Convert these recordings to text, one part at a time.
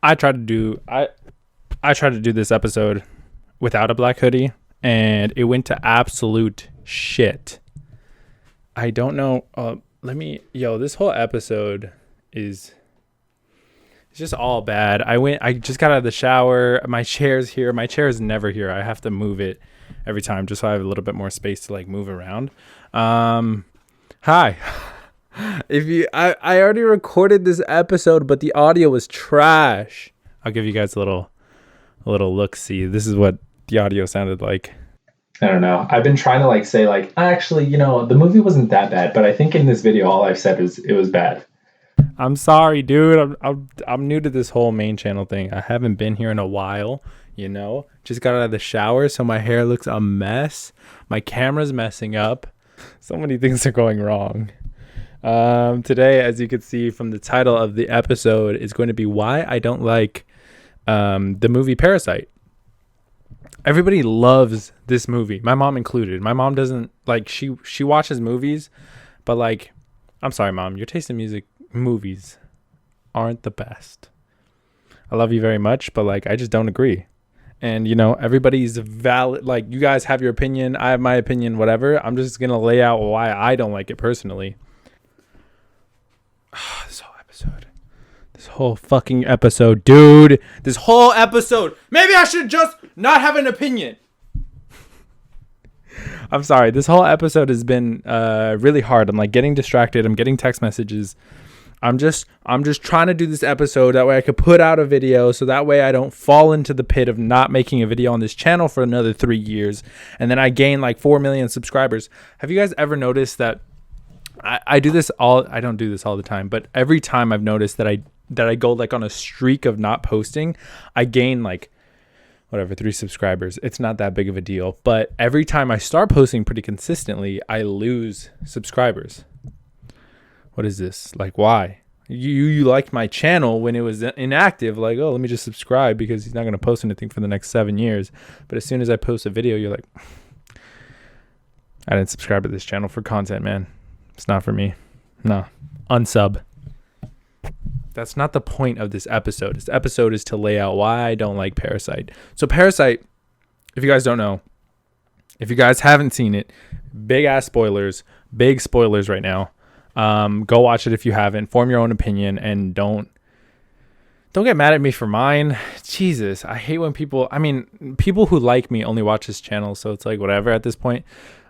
I tried to do I tried to do this episode without a black hoodie, and it went to absolute shit. I don't know. This whole episode is it's just all bad. I just got out of the shower. My chair's here. My chair is never here. I have to move it every time just so I have a little bit more space to like move around. Hi. I already recorded this episode, but the audio was trash. I'll give you guys a little look. See, this is what the audio sounded like. I don't know. I've been trying to say actually, the movie wasn't that bad, but I think in this video all I've said is it was bad. I'm sorry, dude. I'm new to this whole main channel thing. I haven't been here in a while. Just got out of the shower, so my hair looks a mess. My camera's messing up. So many things are going wrong. Today, as you can see from the title of the episode, is going to be why I don't like the movie Parasite. Everybody loves this movie, my mom included. My mom doesn't like, she watches movies, but I'm sorry, Mom, your taste in movies aren't the best. I love you very much, but I just don't agree. And everybody's valid. You guys have your opinion, I have my opinion, whatever. I'm just gonna lay out why I don't like it personally. This whole fucking episode, dude. This whole episode. Maybe I should just not have an opinion. I'm sorry. This whole episode has been really hard. I'm getting distracted. I'm getting text messages. I'm just trying to do this episode that way I could put out a video, so that way I don't fall into the pit of not making a video on this channel for another 3 years, and then I gain 4 million subscribers. Have you guys ever noticed that I do this all? I don't do this all the time, but every time I've noticed that I go on a streak of not posting, I gain 3 subscribers. It's not that big of a deal, but every time I start posting pretty consistently, I lose subscribers. What is this? Why? You liked my channel when it was inactive. Oh, let me just subscribe because he's not going to post anything for the next 7 years. But as soon as I post a video, you're I didn't subscribe to this channel for content, man. It's not for me. No. Unsub. That's not the point of this episode. This episode is to lay out why I don't like Parasite. So Parasite, if you guys don't know, if you guys haven't seen it, big spoilers right now. Go watch it if you haven't. Form your own opinion and don't get mad at me for mine. Jesus, I hate when people who like me only watch this channel, so it's whatever at this point.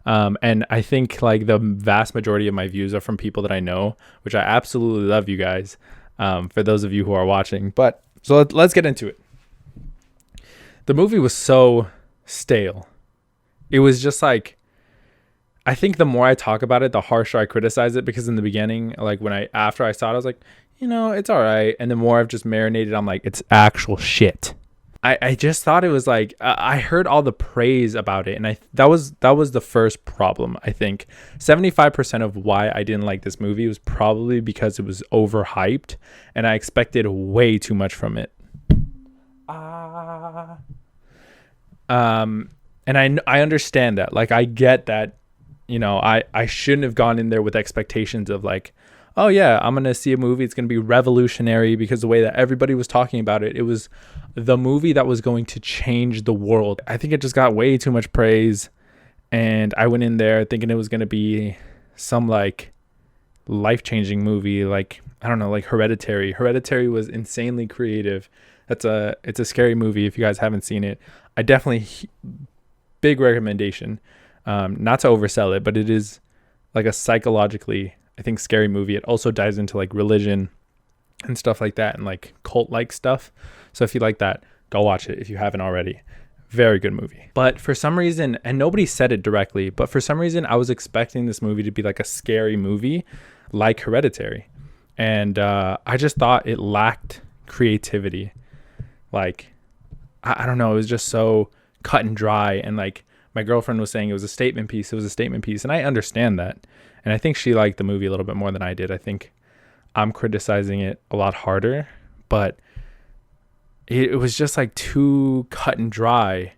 And I think the vast majority of my views are from people that I know, which I absolutely love, you guys. For those of you who are watching, but so let's get into it. The movie was so stale. It was just I think the more I talk about it, the harsher I criticize it, because in the beginning, after I saw it, I was it's all right. And the more I've just marinated, I'm it's actual shit. I just thought it was I heard all the praise about it, and that was the first problem. I think 75% of why I didn't like this movie was probably because it was overhyped, and I expected way too much from it. And I understand that. I get that. I shouldn't have gone in there with expectations of oh yeah, I'm going to see a movie. It's going to be revolutionary, because the way that everybody was talking about it, it was the movie that was going to change the world. I think it just got way too much praise. And I went in there thinking it was going to be some life-changing movie. I don't know, Hereditary. Hereditary was insanely creative. It's a scary movie. If you guys haven't seen it, I definitely, big recommendation. Not to oversell it, but it is a psychologically, I think, scary movie. It also dives into religion and stuff like that, and cult stuff. So if you like that, go watch it if you haven't already. Very good movie. But for some reason, and nobody said it directly, but for some reason I was expecting this movie to be a scary movie like Hereditary. And I just thought it lacked creativity. I don't know, it was just so cut and dry, and my girlfriend was saying it was a statement piece. It was a statement piece, and I understand that. And I think she liked the movie a little bit more than I did. I think I'm criticizing it a lot harder, but it was just too cut and dry,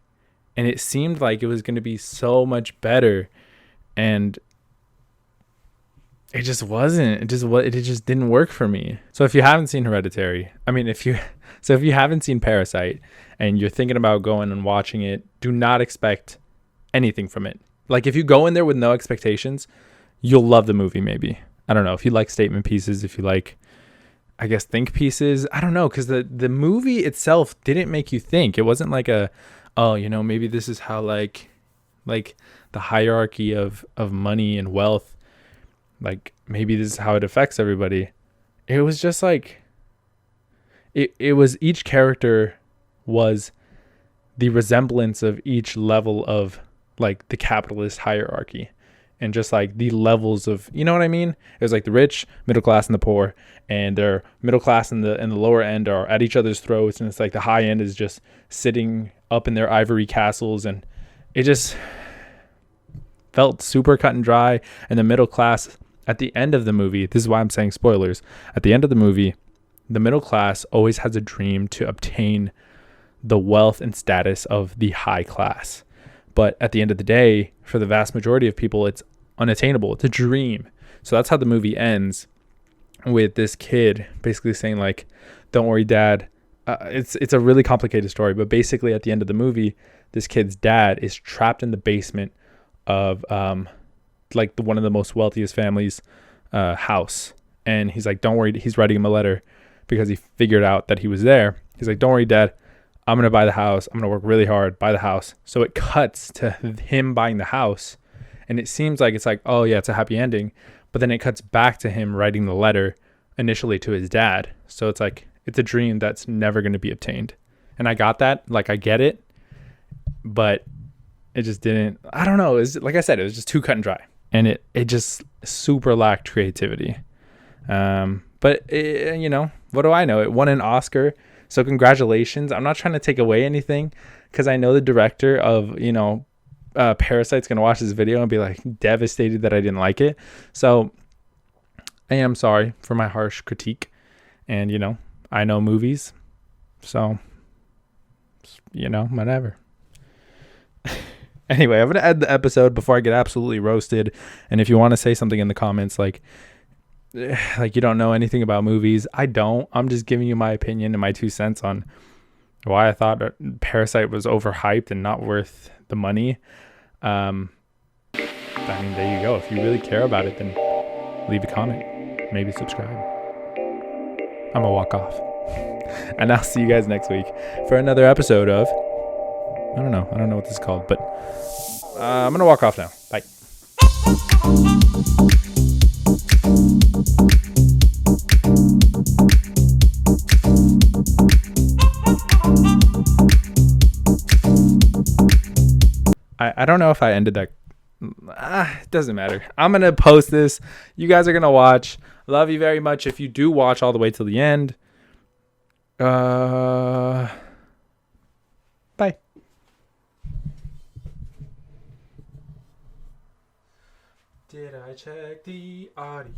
and it seemed like it was going to be so much better. And it just wasn't. It just didn't work for me. So if you haven't seen Hereditary, I mean, if you haven't seen Parasite and you're thinking about going and watching it, do not expect anything from it. Like if you go in there with no expectations, you'll love the movie. Maybe, I don't know, if you like statement pieces, if you like, I guess, think pieces. I don't know, because the movie itself didn't make you think. It wasn't like oh, maybe this is how like the hierarchy of money and wealth, like maybe this is how it affects everybody. It was just like it was, each character was the resemblance of each level of like the capitalist hierarchy, and just like the levels of, you know what I mean? It was like the rich, middle class, and the poor, and their middle class and the lower end are at each other's throats, and it's like the high end is just sitting up in their ivory castles, and it just felt super cut and dry. And the middle class at the end of the movie, this is why I'm saying spoilers, at the end of the movie, the middle class always has a dream to obtain the wealth and status of the high class. But at the end of the day, for the vast majority of people, it's unattainable. It's a dream. So that's how the movie ends, with this kid basically saying like, don't worry, dad. It's a really complicated story, but basically at the end of the movie, this kid's dad is trapped in the basement of like one of the most wealthiest families' house. And he's like, don't worry. He's writing him a letter because he figured out that he was there. He's like, don't worry, dad. I'm going to buy the house. I'm going to work really hard, buy the house. So it cuts to him buying the house. And it seems like it's like, oh yeah, it's a happy ending. But then it cuts back to him writing the letter initially to his dad. So it's like, it's a dream that's never going to be obtained. And I got that. Like, I get it. But it just didn't, I don't know. It's, like I said, it was just too cut and dry. And it just super lacked creativity. But what do I know? It won an Oscar. So congratulations. I'm not trying to take away anything, because I know the director of, Parasite's going to watch this video and be like devastated that I didn't like it. So I am sorry for my harsh critique. And, I know movies. So, whatever. Anyway, I'm going to end the episode before I get absolutely roasted. And if you want to say something in the comments, like you don't know anything about movies, I don't. I'm just giving you my opinion and my 2 cents on why I thought Parasite was overhyped and not worth the money. I mean, there you go. If you really care about it, then leave a comment, maybe subscribe. I'm gonna walk off. And I'll see you guys next week for another episode of, I don't know what this is called, but I'm gonna walk off now. Bye. I don't know if I ended that. It doesn't matter. I'm going to post this. You guys are going to watch. Love you very much if you do watch all the way till the end. Bye. Did I check the audio?